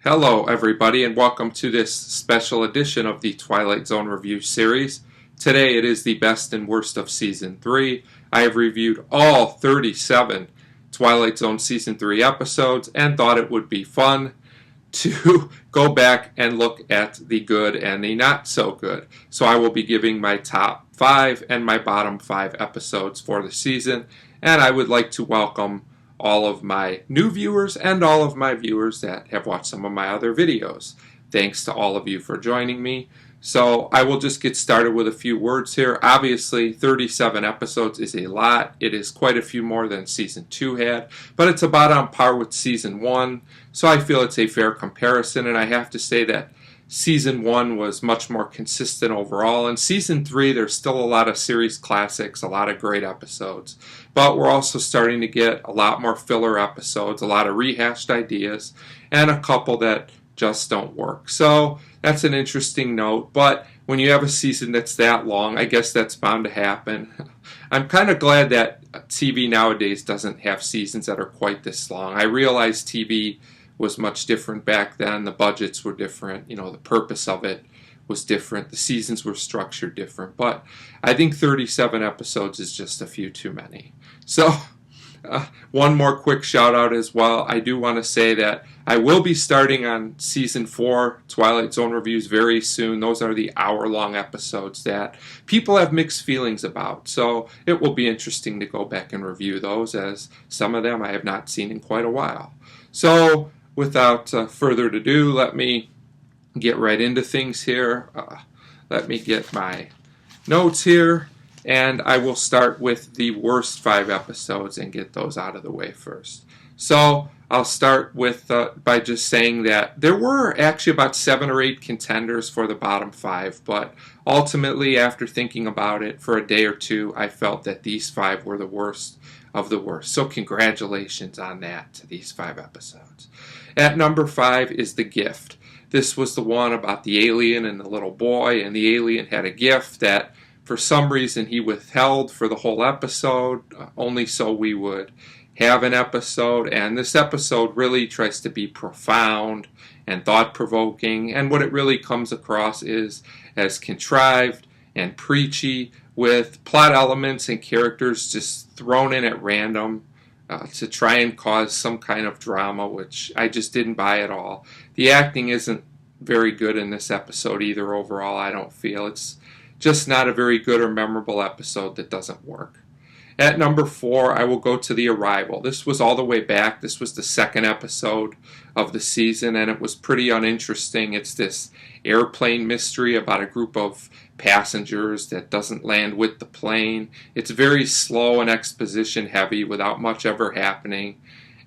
Hello everybody and welcome to this special edition of the Twilight Zone review series. Today it is the best and worst of Season 3. I have reviewed all 37 Twilight Zone Season 3 episodes and thought it would be fun to go back and look at the good and the not so good. So I will be giving my top 5 and my bottom 5 episodes for the season, and I would like to welcome all of my new viewers and all of my viewers that have watched some of my other videos. Thanks to all of you for joining me. So I will just get started with a few words here. Obviously, 37 episodes is a lot. It is quite a few more than Season 2 had, but it's about on par with Season 1, so I feel it's a fair comparison, and I have to say that Season 1 was much more consistent overall. In Season 3, there's still a lot of series classics, a lot of great episodes. But we're also starting to get a lot more filler episodes, a lot of rehashed ideas, and a couple that just don't work. So that's an interesting note. But when you have a season that's that long, I guess that's bound to happen. I'm kind of glad that TV nowadays doesn't have seasons that are quite this long. I realize TV was much different back then. The budgets were different. You know, the purpose of it was different. The seasons were structured different. But I think 37 episodes is just a few too many. So one more quick shout out as well. I do want to say that I will be starting on Season 4 Twilight Zone reviews very soon. Those are the hour-long episodes that people have mixed feelings about. So it will be interesting to go back and review those, as some of them I have not seen in quite a while. So without further ado, let me get right into things here. Let me get my notes here, and I will start with the worst 5 episodes and get those out of the way first. So I'll start with by just saying that there were actually about 7 or 8 contenders for the bottom 5, but ultimately, after thinking about it for a day or two, I felt that these 5 were the worst of the worst. So congratulations on that to these 5 episodes. At number 5 is The Gift. This was the one about the alien and the little boy, and the alien had a gift that for some reason he withheld for the whole episode, only so we would have an episode. And this episode really tries to be profound and thought-provoking, and what it really comes across is as contrived and preachy, with plot elements and characters just thrown in at random to try and cause some kind of drama, which I just didn't buy at all. The acting isn't very good in this episode either overall, I don't feel. It's just not a very good or memorable episode that doesn't work. At number 4, I will go to The Arrival. This was all the way back. This was the second episode of the season, and it was pretty uninteresting. It's this airplane mystery about a group of passengers that doesn't land with the plane. It's very slow and exposition heavy without much ever happening.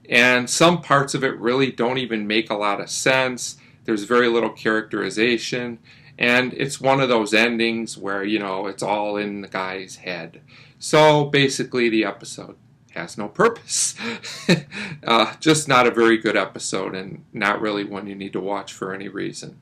And some parts of it really don't even make a lot of sense. There's very little characterization. And it's one of those endings where, you know, it's all in the guy's head. So basically the episode has no purpose. Just not a very good episode, and not really one you need to watch for any reason.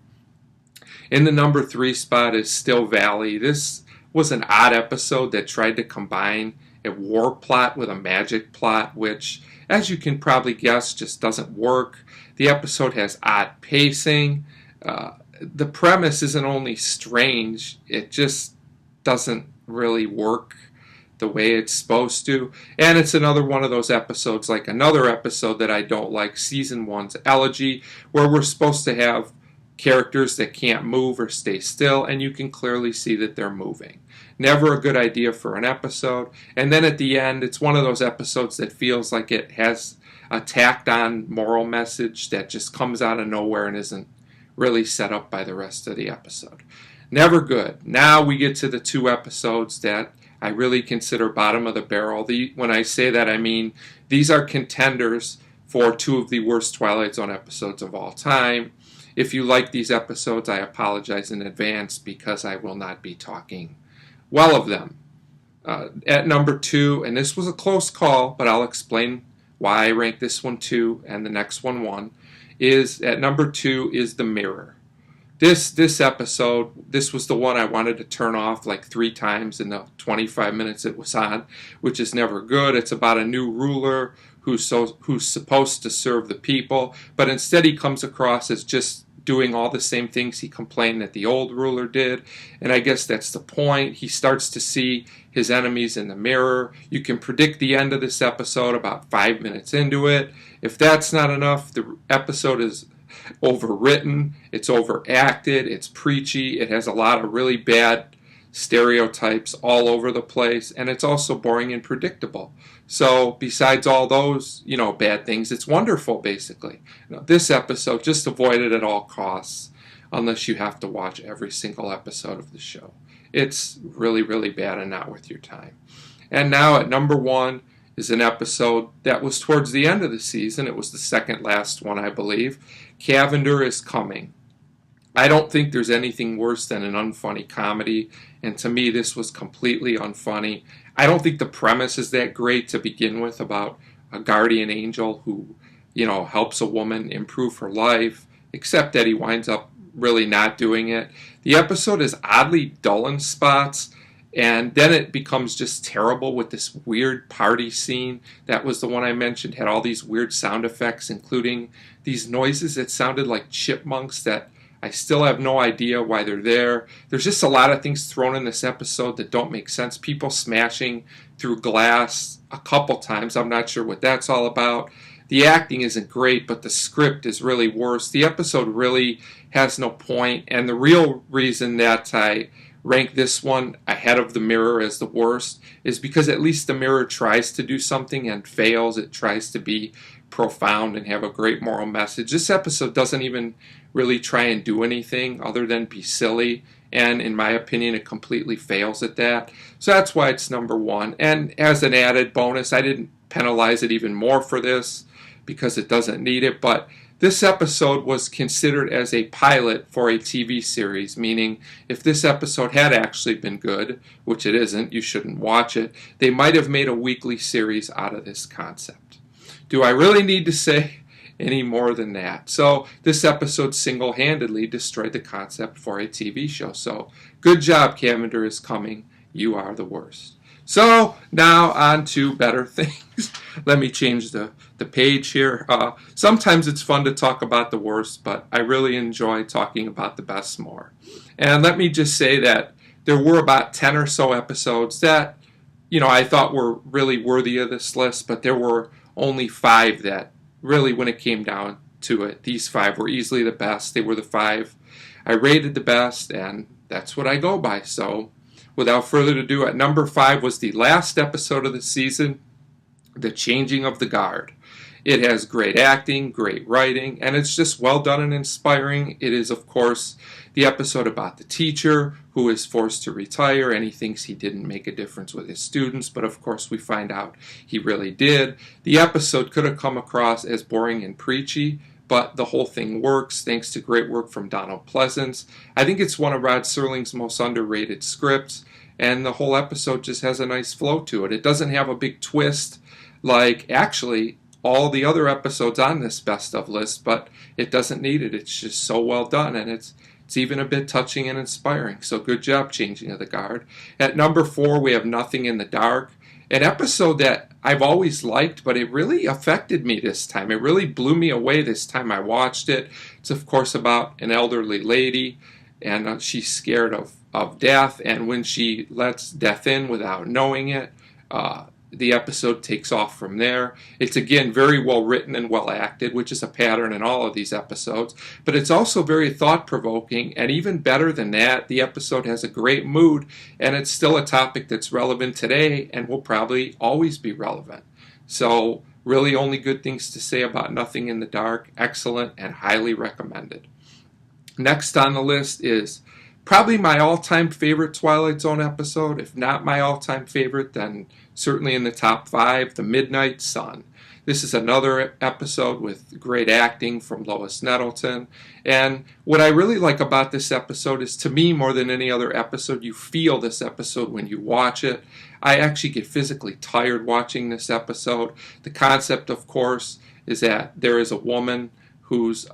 In the number 3 spot is Still Valley. This was an odd episode that tried to combine a war plot with a magic plot, which, as you can probably guess, just doesn't work. The episode has odd pacing. The premise isn't only strange, it just doesn't really work the way it's supposed to. And it's another one of those episodes, like another episode that I don't like, Season 1's Elegy, where we're supposed to have characters that can't move or stay still, and you can clearly see that they're moving. Never a good idea for an episode. And then at the end, it's one of those episodes that feels like it has a tacked on moral message that just comes out of nowhere and isn't really set up by the rest of the episode. Never good. Now we get to the 2 episodes that I really consider bottom of the barrel. When I say that, I mean these are contenders for 2 of the worst Twilight Zone episodes of all time. If you like these episodes, I apologize in advance because I will not be talking well of them. At number 2, and this was a close call, but I'll explain why I rank this one 2 and the next one 1, is at number 2 is The Mirror. This episode, this was the one I wanted to turn off like 3 times in the 25 minutes it was on, which is never good. It's about a new ruler who's supposed to serve the people, but instead he comes across as just doing all the same things he complained that the old ruler did. And I guess that's the point. He starts to see his enemies in the mirror. You can predict the end of this episode about 5 minutes into it. If that's not enough, the episode is overwritten, it's overacted, it's preachy, it has a lot of really bad stereotypes all over the place, and it's also boring and predictable. So besides all those, bad things, it's wonderful, basically. This episode, just avoid it at all costs, unless you have to watch every single episode of the show. It's really, really bad and not worth your time. And now at number 1 is an episode that was towards the end of the season. It was the second last one, I believe. Cavender Is Coming. I don't think there's anything worse than an unfunny comedy, and to me this was completely unfunny. I don't think the premise is that great to begin with, about a guardian angel who, helps a woman improve her life, except that he winds up really not doing it. The episode is oddly dull in spots, and then it becomes just terrible with this weird party scene. That was the one I mentioned, had all these weird sound effects, including these noises that sounded like chipmunks that I still have no idea why they're there. There's just a lot of things thrown in this episode that don't make sense. People smashing through glass a couple times. I'm not sure what that's all about. The acting isn't great, but the script is really worse. The episode really has no point, and the real reason that I rank this one ahead of The Mirror as the worst is because at least The Mirror tries to do something and fails. It tries to be profound and have a great moral message. This episode doesn't even really try and do anything other than be silly, and in my opinion it completely fails at that. So that's why it's number 1. And as an added bonus, I didn't penalize it even more for this because it doesn't need it, but this episode was considered as a pilot for a TV series, meaning if this episode had actually been good, which it isn't, you shouldn't watch it, they might have made a weekly series out of this concept. Do I really need to say any more than that? So this episode single-handedly destroyed the concept for a TV show. So good job, Cavender Is Coming. You are the worst. So now on to better things. Let me change the page here. Sometimes it's fun to talk about the worst, but I really enjoy talking about the best more. And let me just say that there were about 10 or so episodes that, I thought were really worthy of this list, but there were only 5 that really, when it came down to it, these 5 were easily the best. They were the 5 I rated the best, and that's what I go by. So without further ado, at number 5 was the last episode of the season, The Changing of the Guard. It has great acting, great writing, and it's just well done and inspiring. It is, of course, the episode about the teacher who is forced to retire, and he thinks he didn't make a difference with his students, but of course we find out he really did. The episode could have come across as boring and preachy, but the whole thing works thanks to great work from Donald Pleasance. I think it's one of Rod Serling's most underrated scripts, and the whole episode just has a nice flow to it. It doesn't have a big twist like actually all the other episodes on this best of list, but it doesn't need it. It's just so well done, and it's even a bit touching and inspiring. So good job, Changing of the Guard. At number 4, we have Nothing in the Dark, an episode that I've always liked, but it really affected me this time. It really blew me away this time I watched it. It's, of course, about an elderly lady, and she's scared of death, and when she lets death in without knowing it, the episode takes off from there. It's again very well written and well acted, which is a pattern in all of these episodes, but it's also very thought-provoking, and even better than that, the episode has a great mood, and it's still a topic that's relevant today and will probably always be relevant. So really only good things to say about Nothing in the Dark. Excellent and highly recommended. Next on the list is probably my all-time favorite Twilight Zone episode. If not my all-time favorite, then certainly in the top 5, The Midnight Sun. This is another episode with great acting from Lois Nettleton. And what I really like about this episode is, to me, more than any other episode, you feel this episode when you watch it. I actually get physically tired watching this episode. The concept, of course, is that there is a woman who's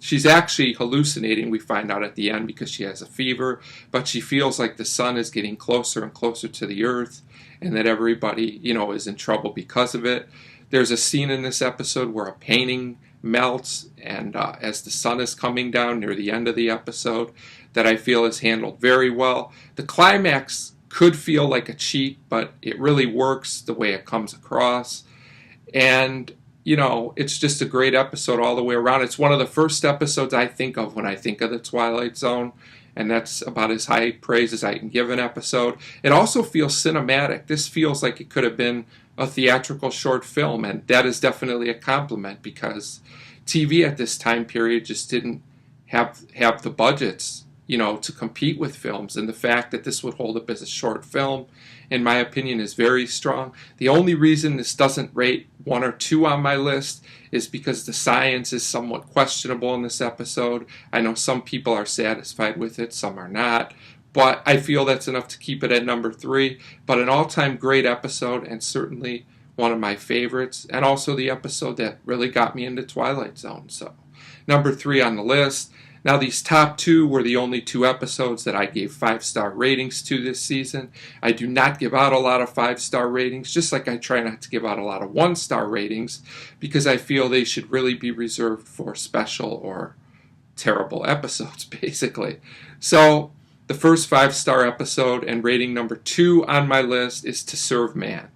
she's actually hallucinating, we find out at the end, because she has a fever, but she feels like the sun is getting closer and closer to the earth, and that everybody, is in trouble because of it. There's a scene in this episode where a painting melts, and as the sun is coming down near the end of the episode, that I feel is handled very well. The climax could feel like a cheat, but it really works the way it comes across. And, you know, it's just a great episode all the way around. It's one of the first episodes I think of when I think of the Twilight Zone, and that's about as high praise as I can give an episode. It also feels cinematic. This feels like it could have been a theatrical short film, and that is definitely a compliment, because TV at this time period just didn't have the budgets, you know, to compete with films. And the fact that this would hold up as a short film, in my opinion, is very strong. The only reason this doesn't rate 1 or 2 on my list is because the science is somewhat questionable in this episode. I know some people are satisfied with it, some are not, but I feel that's enough to keep it at number 3. But an all-time great episode, and certainly one of my favorites, and also the episode that really got me into Twilight Zone. So, number 3 on the list. Now, these top 2 were the only 2 episodes that I gave 5-star ratings to this season. I do not give out a lot of 5-star ratings, just like I try not to give out a lot of 1-star ratings, because I feel they should really be reserved for special or terrible episodes, basically. So, the first 5-star episode, and rating number 2 on my list, is To Serve Man.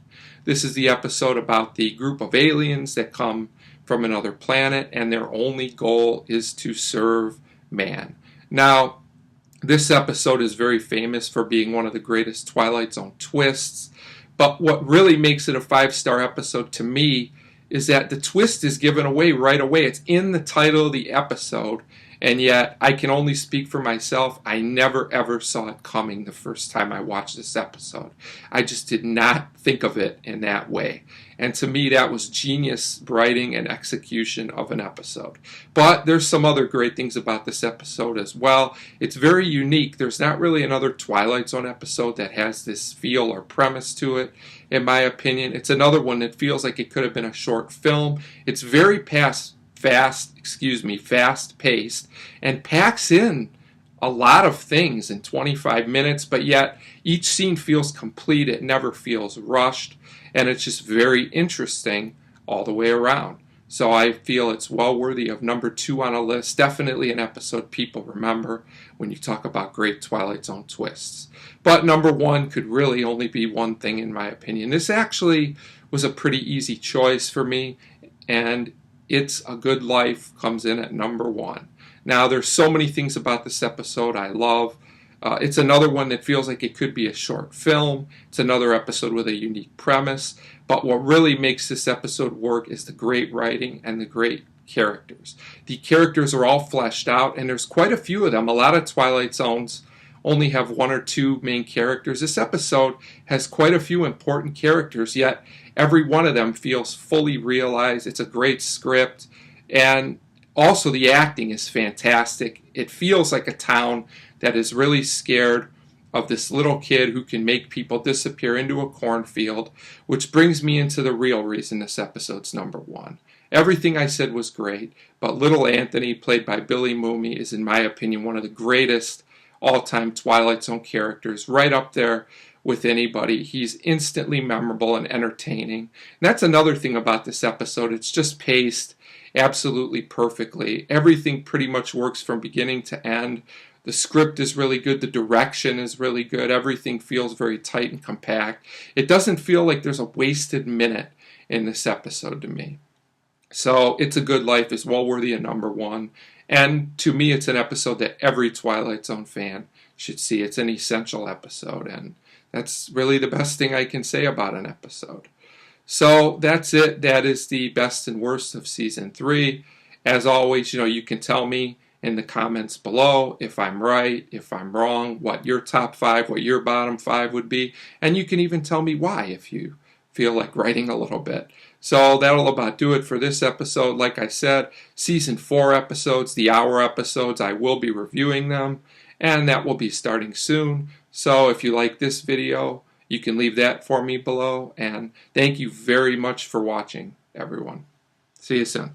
This is the episode about the group of aliens that come from another planet, and their only goal is to serve man. Now, this episode is very famous for being one of the greatest Twilight Zone twists, but what really makes it a 5-star episode to me is that the twist is given away right away. It's in the title of the episode, and yet I can only speak for myself. I never ever saw it coming the first time I watched this episode. I just did not think of it in that way. And to me, that was genius writing and execution of an episode. But there's some other great things about this episode as well. It's very unique. There's not really another Twilight Zone episode that has this feel or premise to it, in my opinion. It's another one that feels like it could have been a short film. It's very fast-paced, and packs in a lot of things in 25 minutes, but yet each scene feels complete. It never feels rushed, and it's just very interesting all the way around. So I feel it's well worthy of number 2 on a list. Definitely an episode people remember when you talk about great Twilight Zone twists. But number 1 could really only be one thing, in my opinion. This actually was a pretty easy choice for me, and It's a Good Life comes in at number 1. Now, there's so many things about this episode I love. It's another one that feels like it could be a short film. It's another episode with a unique premise. But what really makes this episode work is the great writing and the great characters. The characters are all fleshed out, and there's quite a few of them. A lot of Twilight Zones only have 1 or 2 main characters. This episode has quite a few important characters, yet every one of them feels fully realized. It's a great script, and also the acting is fantastic. It feels like a town that is really scared of this little kid who can make people disappear into a cornfield, which brings me into the real reason this episode's number 1. Everything I said was great, but little Anthony, played by Billy Mooney, is, in my opinion, one of the greatest all-time Twilight Zone characters, right up there with anybody. He's instantly memorable and entertaining. And that's another thing about this episode. It's just paced absolutely perfectly. Everything pretty much works from beginning to end. The script is really good. The direction is really good. Everything feels very tight and compact. It doesn't feel like there's a wasted minute in this episode to me. So It's a Good Life is well worthy of number 1. And to me, it's an episode that every Twilight Zone fan should see. It's an essential episode, and that's really the best thing I can say about an episode. So that's it. That is the best and worst of Season 3. As always, you can tell me in the comments below if I'm right, if I'm wrong, what your top 5, what your bottom 5 would be. And you can even tell me why if you feel like writing a little bit. So that'll about do it for this episode. Like I said, Season 4 episodes, the hour episodes, I will be reviewing them, and that will be starting soon. So if you like this video, you can leave that for me below, and thank you very much for watching, everyone. See you soon.